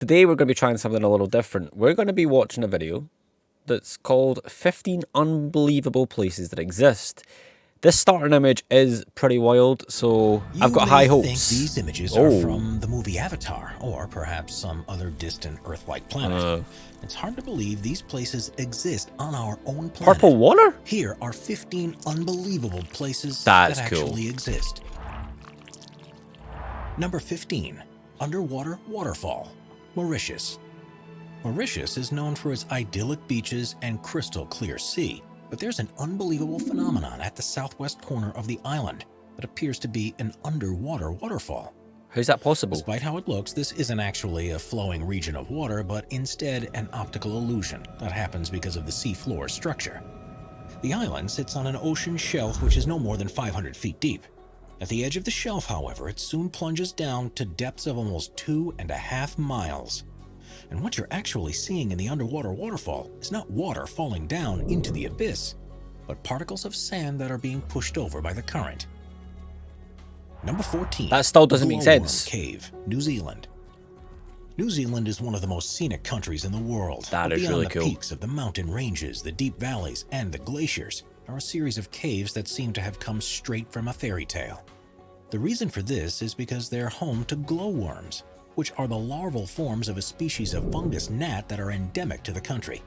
Today we're going to be trying something a little different. We're going to be watching a video that's called 15 Unbelievable Places That Exist. This starting image is pretty wild, so I've got high hopes. You may think these images are from the movie Avatar, or perhaps some other distant Earth-like planet. It's hard to believe these places exist on our own planet. Purple water? Here are 15 unbelievable places That's that cool. actually exist. Number 15. Underwater Waterfall, Mauritius. Mauritius is known for its idyllic beaches and crystal clear sea. But there's an unbelievable phenomenon at the southwest corner of the island that appears to be an underwater waterfall. How's that possible? Despite how it looks, this isn't actually a flowing region of water, but instead an optical illusion that happens because of the seafloor structure. The island sits on an ocean shelf which is no more than 500 feet deep. At the edge of the shelf, however, it soon plunges down to depths of almost 2.5 miles. And what you're actually seeing in the underwater waterfall is not water falling down into the abyss, but particles of sand that are being pushed over by the current. Number 14. That still doesn't make Glowworm sense. Cave, New Zealand. New Zealand is one of the most scenic countries in the world. That is Beyond really the cool. peaks of the mountain ranges, the deep valleys, and the glaciers are a series of caves that seem to have come straight from a fairy tale. The reason for this is because they're home to glowworms, which are the larval forms of a species of fungus gnat that are endemic to the country.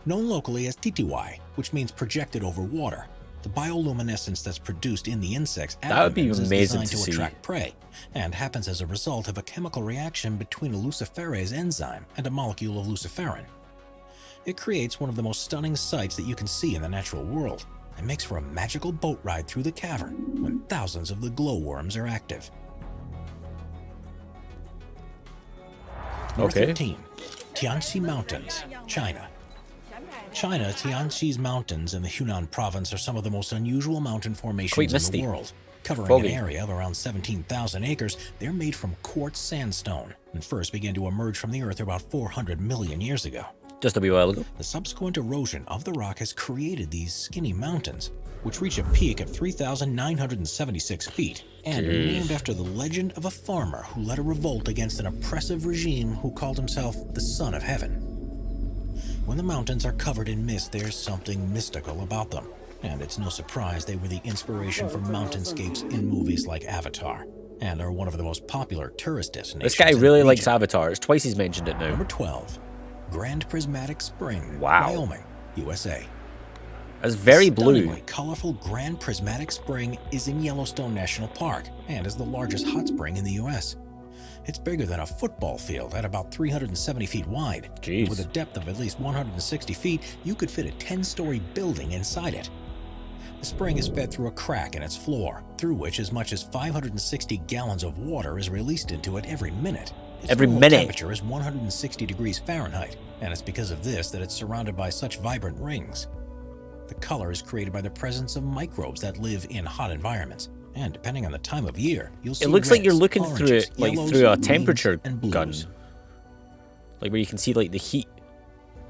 Known locally as titiwai, which means projected over water, the bioluminescence that's produced in the insect's That would be abdomens is amazing designed to to see. attract prey, and happens as a result of a chemical reaction between a luciferase enzyme and a molecule of luciferin. It creates one of the most stunning sights that you can see in the natural world, and makes for a magical boat ride through the cavern when thousands of the glowworms are active. Number 13. Tianxi Mountains, China. Tianxi's mountains in the Hunan province are some of the most unusual mountain formations in the world. Covering Foggy. an area of around 17,000 acres, they're made from quartz sandstone and first began to emerge from the earth about 400 million years ago. Just a wee while ago. The subsequent erosion of the rock has created these skinny mountains, which reach a peak of 3,976 feet, and are named after the legend of a farmer who led a revolt against an oppressive regime who called himself the Son of Heaven. When the mountains are covered in mist, there's something mystical about them, and it's no surprise they were the inspiration for mountainscapes in movies like Avatar, and are one of the most popular tourist destinations. This guy in the really region. likes Avatar. It's twice he's mentioned it now. Number 12. Grand Prismatic Spring, Wow. Wyoming, USA. It's very The blue. stunningly colorful Grand Prismatic Spring is in Yellowstone National Park and is the largest hot spring in the U.S. It's bigger than a football field at about 370 feet wide. Jeez. With a depth of at least 160 feet, you could fit a 10-story building inside it. The spring is fed through a crack in its floor, through which as much as 560 gallons of water is released into it every minute. Its Every normal minute? temperature is 160 degrees Fahrenheit, and it's because of this that it's surrounded by such vibrant rings. The color is created by the presence of microbes that live in hot environments, and depending on the time of year, you'll see It looks like you're reds, looking through oranges, it, like yellows, through a greens, temperature and blues. gun. Like where you can see like the heat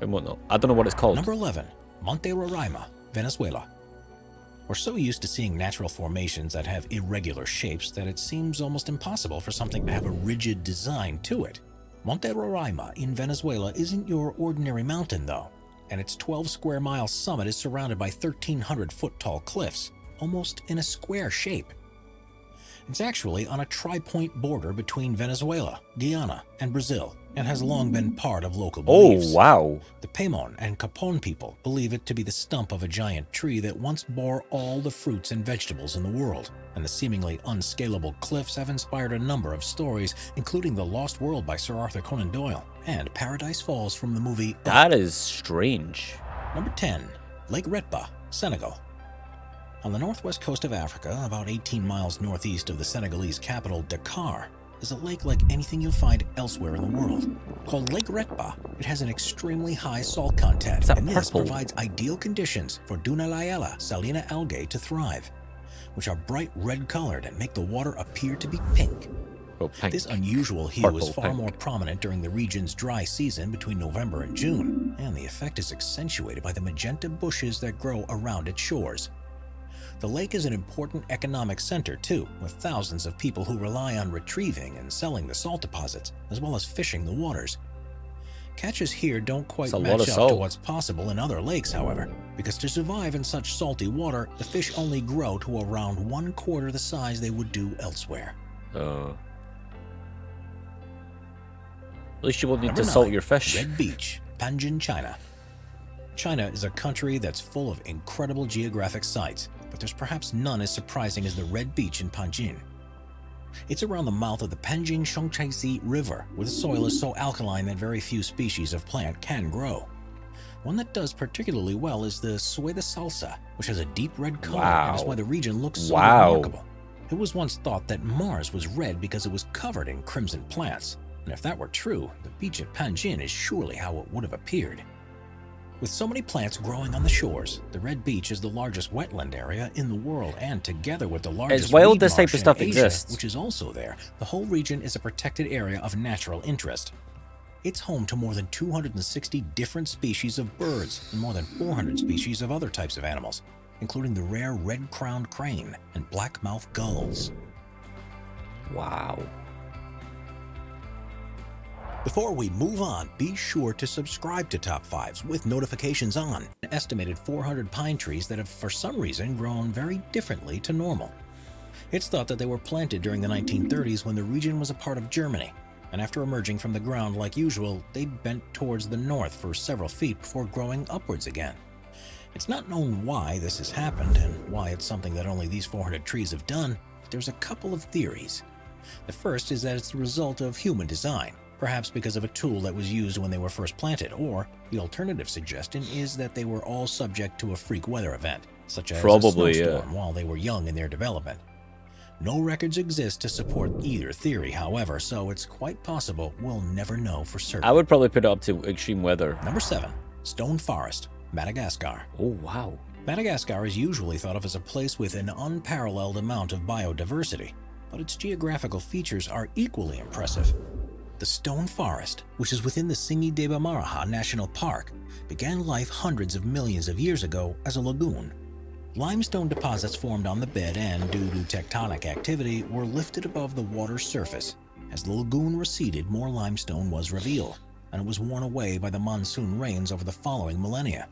and whatnot. I don't know what it's called. Number 11. Monte Roraima, Venezuela. We're so used to seeing natural formations that have irregular shapes that it seems almost impossible for something to have a rigid design to it. Monte Roraima in Venezuela isn't your ordinary mountain though, and its 12-square-mile summit is surrounded by 1,300-foot-tall cliffs, almost in a square shape. It's actually on a tri-point border between Venezuela, Guyana, and Brazil, and has long been part of local beliefs. Oh, wow. The Paimon and Capon people believe it to be the stump of a giant tree that once bore all the fruits and vegetables in the world, and the seemingly unscalable cliffs have inspired a number of stories, including The Lost World by Sir Arthur Conan Doyle and Paradise Falls from the movie That is strange. Number 10. Lake Ritta, Senegal. On the northwest coast of Africa, about 18 miles northeast of the Senegalese capital, Dakar, is a lake like anything you'll find elsewhere in the world. Called Lake Ritta, it has an extremely high salt content, that and this purple? provides ideal conditions for Dunaliella salina algae to thrive, which are bright red-colored and make the water appear to be pink. Oh, pink. This unusual hue Purple is far pink. more prominent during the region's dry season between November and June, and the effect is accentuated by the magenta bushes that grow around its shores. The lake is an important economic center too, with thousands of people who rely on retrieving and selling the salt deposits, as well as fishing the waters. Catches here don't quite match up to what's possible in other lakes, however, because to survive in such salty water, the fish only grow to around 1/4 the size they would do elsewhere. At least you won't need to salt your fish. Red Beach, Panjin, China. China is a country that's full of incredible geographic sites, but there's perhaps none as surprising as the Red Beach in Panjin. It's around the mouth of the Panjin Shangchaisi River, where the soil is so alkaline that very few species of plant can grow. One that does particularly well is the sueda salsa, which has a deep red color and is why the region looks so remarkable. It was once thought that Mars was red because it was covered in crimson plants, and if that were true, the beach at Panjin is surely how it would have appeared. With so many plants growing on the shores, the Red Beach is the largest wetland area in the world, and together with the largest it's wild reed this type marsh of stuff in Asia, exists. which is also there, the whole region is a protected area of natural interest. It's home to more than 260 different species of birds and more than 400 species of other types of animals, including the rare red-crowned crane and black-mouthed gulls. Wow. Before we move on, be sure to subscribe to Top 5s with notifications on. An estimated 400 pine trees that have for some reason grown very differently to normal. It's thought that they were planted during the 1930s when the region was a part of Germany, and after emerging from the ground like usual, they bent towards the north for several feet before growing upwards again. It's not known why this has happened and why it's something that only these 400 trees have done, but there's a couple of theories. The first is that it's the result of human design, perhaps because of a tool that was used when they were first planted, or the alternative suggestion is that they were all subject to a freak weather event, such as a snowstorm while they were young in their development. No records exist to support either theory, however, so it's quite possible we'll never know for certain. I would probably put it up to extreme weather. Number 7. Stone Forest, Madagascar. Oh, wow. Madagascar is usually thought of as a place with an unparalleled amount of biodiversity, but its geographical features are equally impressive. The Stone Forest, which is within the Singideba-Maraha National Park, began life hundreds of millions of years ago as a lagoon. Limestone deposits formed on the bed and, due to tectonic activity, were lifted above the water's surface. As the lagoon receded, more limestone was revealed, and it was worn away by the monsoon rains over the following millennia.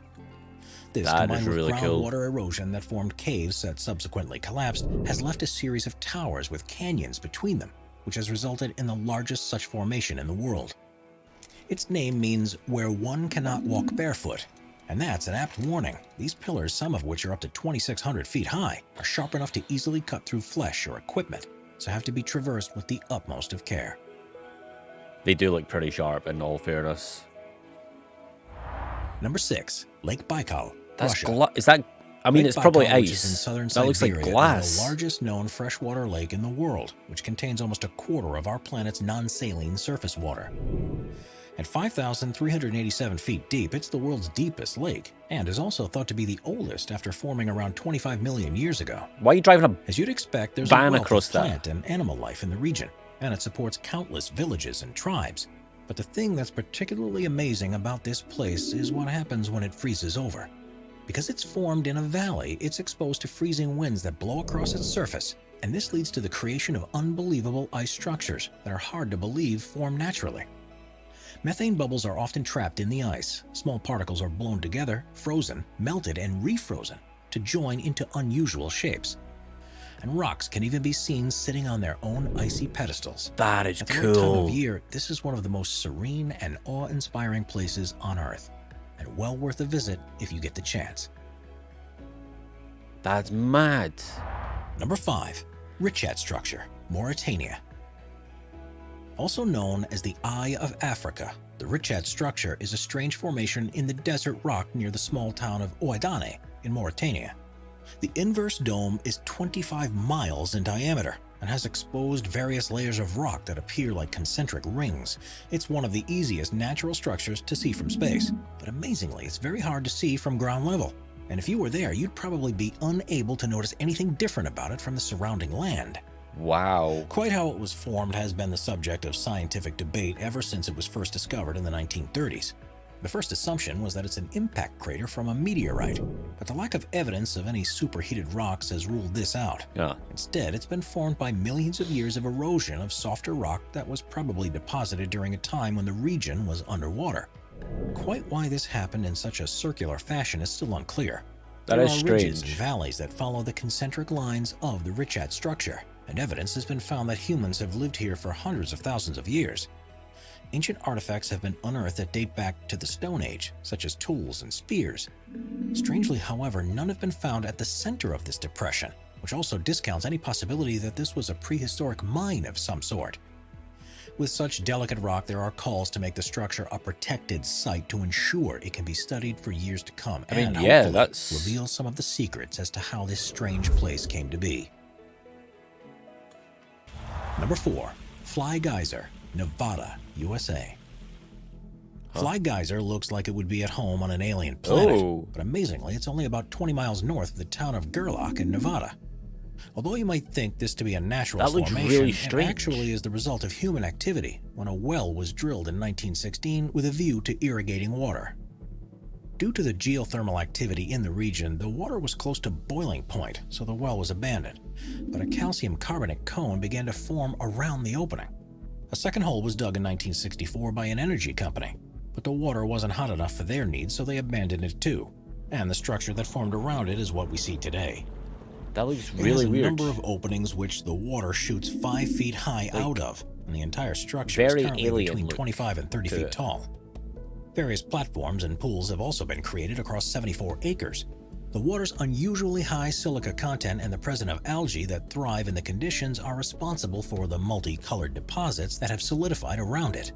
This, combined with groundwater erosion that formed caves that subsequently collapsed, has left a series of towers with canyons between them, which has resulted in the largest such formation in the world. Its name means where one cannot walk barefoot, and that's an apt warning. These pillars, some of which are up to 2,600 feet high, are sharp enough to easily cut through flesh or equipment, so have to be traversed with the utmost of care. They do look pretty sharp, in all fairness. Number 6. Lakebaikal, That's Russia. is that? I mean, Lake it's probably Baikal, which is ice. in southern That looks like Siberia, glass. is the largest known freshwater lake in the world, which contains almost a quarter of our planet's non-saline surface water. At 5,387 feet deep, it's the world's deepest lake, and is also thought to be the oldest after forming around 25 million years ago. Why are you driving a As you'd expect, there's van a wealth across of that? plant and animal life in the region, and it supports countless villages and tribes. But the thing that's particularly amazing about this place is what happens when it freezes over. Because it's formed in a valley, it's exposed to freezing winds that blow across its surface, and this leads to the creation of unbelievable ice structures that are hard to believe form naturally. Methane bubbles are often trapped in the ice. Small particles are blown together, frozen, melted, and refrozen to join into unusual shapes. And rocks can even be seen sitting on their own icy pedestals. That is At the right time cool. of year, this is one of the most serene and awe-inspiring places on Earth, and well worth a visit if you get the chance. That's mad. Number 5. Richat Structure, Mauritania. Also known as the Eye of Africa, the Richat Structure is a strange formation in the desert rock near the small town of Ouadane in Mauritania. The inverse dome is 25 miles in diameter and has exposed various layers of rock that appear like concentric rings. It's one of the easiest natural structures to see from space, but amazingly, it's very hard to see from ground level. And if you were there, you'd probably be unable to notice anything different about it from the surrounding land. Wow. Quite how it was formed has been the subject of scientific debate ever since it was first discovered in the 1930s. The first assumption was that it's an impact crater from a meteorite, but the lack of evidence of any superheated rocks has ruled this out. Yeah. Instead, it's been formed by millions of years of erosion of softer rock that was probably deposited during a time when the region was underwater. Quite why this happened in such a circular fashion is still unclear. That is There are ridges strange. and valleys that follow the concentric lines of the Richat structure, and evidence has been found that humans have lived here for hundreds of thousands of years. Ancient artifacts have been unearthed that date back to the Stone Age, such as tools and spears. Strangely, however, none have been found at the center of this depression, which also discounts any possibility that this was a prehistoric mine of some sort. With such delicate rock, there are calls to make the structure a protected site to ensure it can be studied for years to come, I mean, and yeah, hopefully that's... reveal some of the secrets as to how this strange place came to be. Number 4. Fly Geyser, Nevada, USA. Fly Geyser looks like it would be at home on an alien planet, but amazingly, it's only about 20 miles north of the town of Gerlach in Nevada. Although you might think this to be a natural That looks formation, really it strange. actually is the result of human activity when a well was drilled in 1916 with a view to irrigating water. Due to the geothermal activity in the region, the water was close to boiling point, so the well was abandoned, but a calcium carbonate cone began to form around the opening. A second hole was dug in 1964 by an energy company, but the water wasn't hot enough for their needs, so they abandoned it too, and the structure that formed around it is what we see today. That looks It really has a weird. number of openings which the water shoots 5 feet high out of, and the entire structure very is currently alien between look 25 and 30 to feet it. tall. Various platforms and pools have also been created across 74 acres. The water's unusually high silica content and the presence of algae that thrive in the conditions are responsible for the multicolored deposits that have solidified around it.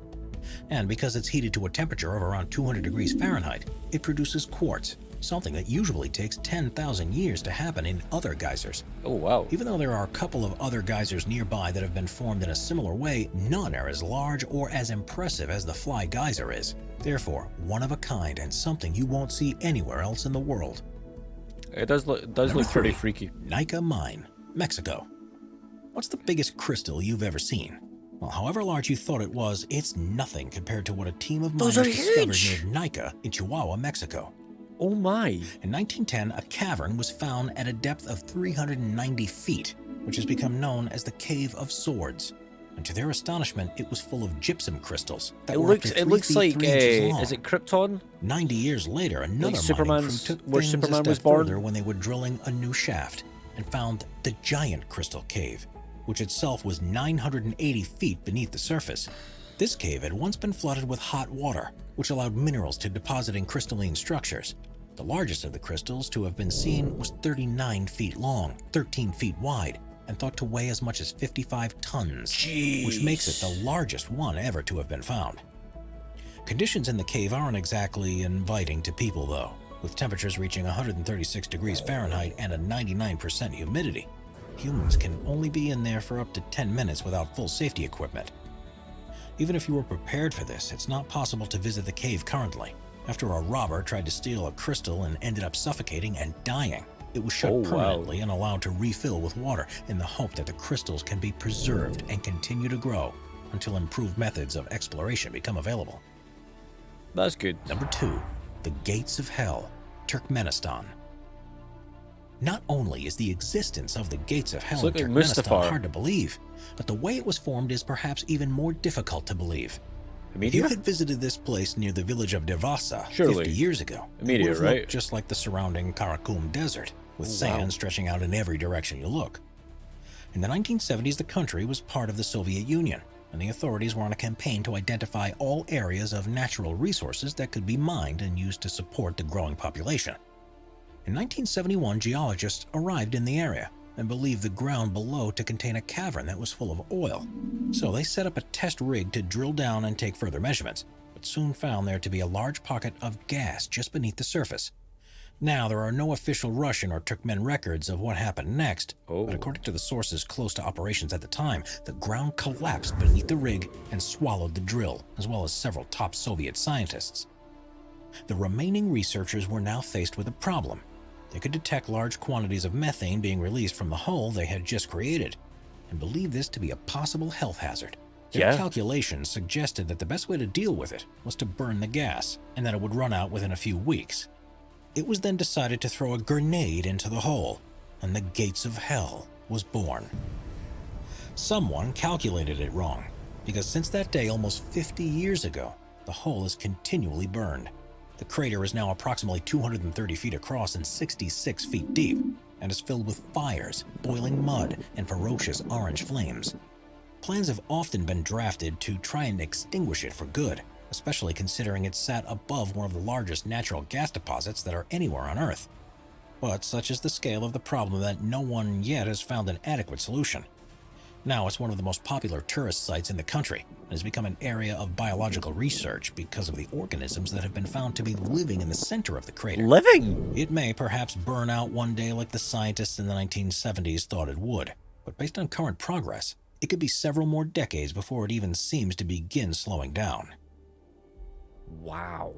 And because it's heated to a temperature of around 200 degrees Fahrenheit, it produces quartz, something that usually takes 10,000 years to happen in other geysers. Oh, wow. Even though there are a couple of other geysers nearby that have been formed in a similar way, none are as large or as impressive as the Fly Geyser is. Therefore, one of a kind and something you won't see anywhere else in the world. It does look Number pretty 3, freaky. Nika Mine, Mexico. What's the biggest crystal you've ever seen? Well, however large you thought it was, it's nothing compared to what a team of miners Those are discovered huge! near Nika in Chihuahua, Mexico. Oh my. In 1910, a cavern was found at a depth of 390 feet, which has become known as the Cave of Swords. And to their astonishment, it was full of gypsum crystals that were up to 3 looks feet like 3 inches long. is it Krypton? 90 years later, another mining Superman's- crew took where things Superman a step was born? further when they were drilling a new shaft and found the giant crystal cave, which itself was 980 feet beneath the surface. This cave had once been flooded with hot water, which allowed minerals to deposit in crystalline structures. The largest of the crystals to have been seen was 39 feet long, 13 feet wide, and thought to weigh as much as 55 tons, which makes it the largest one ever to have been found. Conditions in the cave aren't exactly inviting to people though, with temperatures reaching 136 degrees Fahrenheit and a 99% humidity. Humans can only be in there for up to 10 minutes without full safety equipment. Even if you were prepared for this, it's not possible to visit the cave currently, after a robber tried to steal a crystal and ended up suffocating and dying. It was shut Oh, wow. permanently and allowed to refill with water in the hope that the crystals can be preserved and continue to grow until improved methods of exploration become available. That's good. Number 2, the Gates of Hell, Turkmenistan. Not only is the existence of the Gates of Hell in It's like Turkmenistan Mustafar. hard to believe, but the way it was formed is perhaps even more difficult to believe. A If you meteor? had visited this place near the village of Devasa Surely. 50 years ago, A meteor, it would have looked right? just like the surrounding Karakum Desert, with Oh, sand wow. stretching out in every direction you look. In the 1970s, the country was part of the Soviet Union, and the authorities were on a campaign to identify all areas of natural resources that could be mined and used to support the growing population. In 1971, geologists arrived in the area and believed the ground below to contain a cavern that was full of oil. So they set up a test rig to drill down and take further measurements, but soon found there to be a large pocket of gas just beneath the surface. Now, there are no official Russian or Turkmen records of what happened next, but according to the sources close to operations at the time, the ground collapsed beneath the rig and swallowed the drill, as well as several top Soviet scientists. The remaining researchers were now faced with a problem. They could detect large quantities of methane being released from the hole they had just created, and believed this to be a possible health hazard. Their Yeah. calculations suggested that the best way to deal with it was to burn the gas, and that it would run out within a few weeks. It was then decided to throw a grenade into the hole, and the gates of hell was born. Someone calculated it wrong, because since that day almost 50 years ago, the hole is continually burned. The crater is now approximately 230 feet across and 66 feet deep, and is filled with fires, boiling mud, and ferocious orange flames. Plans have often been drafted to try and extinguish it for good, especially considering it sat above one of the largest natural gas deposits that are anywhere on Earth. But such is the scale of the problem that no one yet has found an adequate solution. Now it's one of the most popular tourist sites in the country and has become an area of biological research because of the organisms that have been found to be living in the center of the crater. Living? It may perhaps burn out one day like the scientists in the 1970s thought it would, but based on current progress, it could be several more decades before it even seems to begin slowing down. Wow.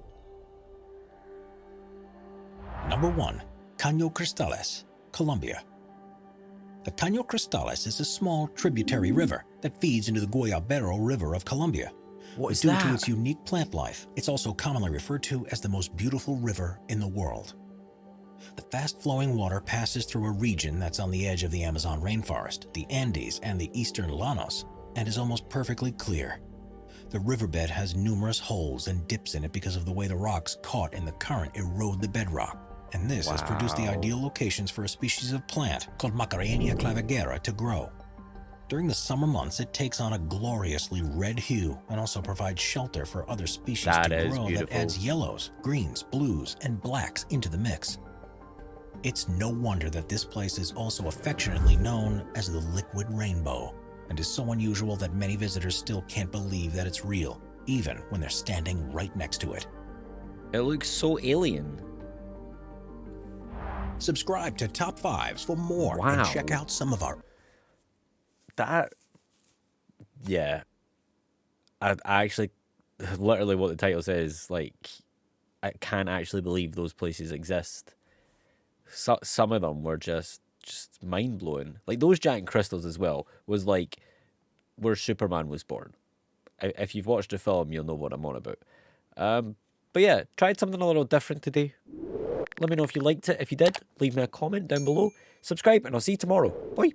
Number 1. Canocristales, Colombia. The Canocristales is a small tributary river that feeds into the Guayabero River of Colombia. What is Due that? to its unique plant life, it's also commonly referred to as the most beautiful river in the world. The fast-flowing water passes through a region that's on the edge of the Amazon rainforest, the Andes, and the eastern Llanos, and is almost perfectly clear. The riverbed has numerous holes and dips in it because of the way the rocks caught in the current erode the bedrock, and this has produced the ideal locations for a species of plant called Macarenia clavigera to grow. During the summer months, it takes on a gloriously red hue and also provides shelter for other species That to is grow beautiful. that adds yellows, greens, blues, and blacks into the mix. It's no wonder that this place is also affectionately known as the Liquid Rainbow, and is so unusual that many visitors still can't believe that it's real, even when they're standing right next to it. It looks so alien. Subscribe to Top 5s for more Wow. and check out some of our... Yeah. I actually, literally what the title says, like, I can't actually believe those places exist. Some of them were just mind-blowing. Like, those giant crystals as well was like where Superman was born. If you've watched the film, you'll know what I'm on about. But yeah, tried something a little different today. Let me know if you liked it. If you did, leave me a comment down below. Subscribe, and I'll see you tomorrow. Bye.